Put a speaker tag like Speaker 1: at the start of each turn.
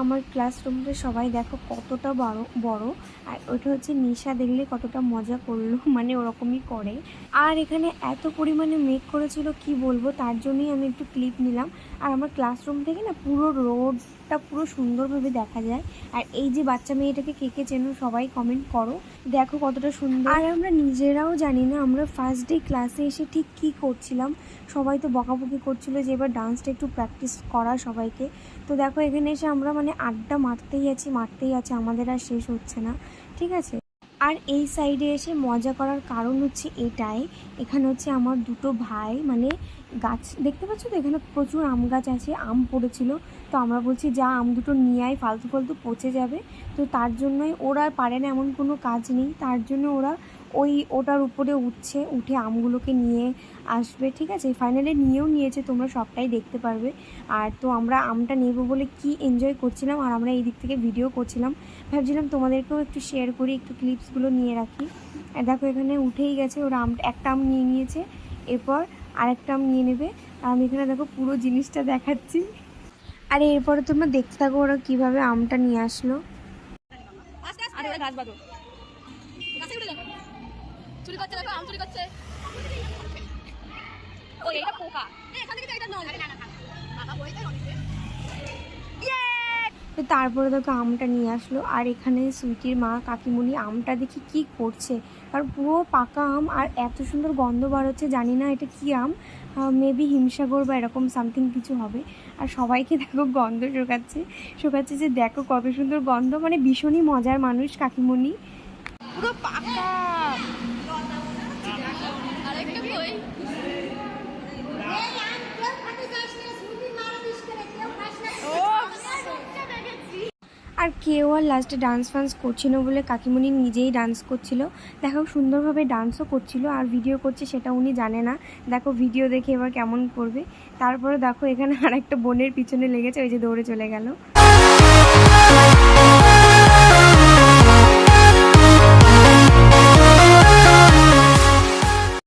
Speaker 1: আমার ক্লাসরুমটা সবাই দেখো কতটা বড় আর ওটা হচ্ছে নিশা দেখলে কতটা মজা করলো, মানে ওরকমই করে। আর এখানে এত পরিমাণে মেঘ করেছিল কি বলবো, তার জন্যই আমি একটু ক্লিপ নিলাম। আর আমার ক্লাসরুম থেকে না পুরো রোডটা পুরো সুন্দরভাবে দেখা যায়। আর এই যে বাচ্চা মেয়েটাকে কে কে চেনো সবাই কমেন্ট করো, দেখো কতটা সুন্দর। আর আমরা নিজেরাও জানি না আমরা ফার্স্ট ডে ক্লাসে এসে ঠিক কী করছিলাম। সবাই তো বকাবকি করছিল যে এবার ডান্সটা একটু প্র্যাকটিস করা সবাইকে। তো দেখো এখানে এসে আমরা মানে আড্ডা মারতেই আছি, আমাদের আর শেষ হচ্ছে না, ঠিক আছে। আর এই সাইডে এসে মজা করার কারণ হচ্ছে এটাই, এখানে হচ্ছে আমার দুটো ভাই মানে গাছ দেখতে পাচ্ছ তো, এখানে প্রচুর আম গাছ আছে, আম পড়েছিল। তো আমরা বলছি যা আম দুটো নিয়ে আয়, ফালতু ফালতু পচে যাবে। তো তার জন্যই ওরা পারে না, এমন কোনো কাজ নেই, তার জন্য ওরা ওটার উপরে উঠে আমগুলোকে নিয়ে আসবে, ঠিক আছে। ফাইনালি নিয়েও নিয়েছে, তোমরা সবটাই দেখতে পারবে। আর তো আমরা আমটা নেব বলে কি এনজয় করছিলাম, আর আমরা এই দিক থেকে ভিডিও করছিলাম। ভাবছিলাম তোমাদেরকেও একটু শেয়ার করি, একটু ক্লিপসগুলো নিয়ে রাখি। আর দেখো এখানে উঠেই গেছে ওরা, একটা আম নিয়ে নিয়েছে, এরপর আরেকটা আম নিয়ে নেবে। আর আমি এখানে দেখো পুরো জিনিসটা দেখাচ্ছি। আর এরপরে তোমরা দেখতে থাকো ওরা কীভাবে আমটা নিয়ে আসলো।
Speaker 2: চুরি করছে, দেখো আম চুরি করছে। ও এটা পোকা, এখান থেকে এটা নয় না না বাবা বইতে অনেকে।
Speaker 1: তো তারপরে দেখো আমটা নিয়ে আসলো। আর এখানে সুইটির মা কাকিমুনি আমটা দেখি কি করছে, কারণ পুরো পাকা আম আর এত সুন্দর গন্ধ বার হচ্ছে, জানি না এটা কি আম, মেবি হিমসাগর বা এরকম সামথিং কিছু হবে। আর সবাইকে দেখো গন্ধ শোকাচ্ছে যে দেখো কত সুন্দর গন্ধ, মানে ভীষণই মজার মানুষ কাকিমুনি, পুরো পাকা। আর কেউ আর লাস্টে ডান্স ফান্স করছিল বলে কাকিমুনি নিজেই ডান্স করছিল, দেখো সুন্দরভাবে ডান্সও করছিল আর ভিডিও করছে সেটা উনি জানে না। দেখো ভিডিও দেখে এবার কেমন করবে। তারপরে দেখো এখানে আর একটা বোনের পিছনে লেগেছে, ওই যে দৌড়ে চলে গেল।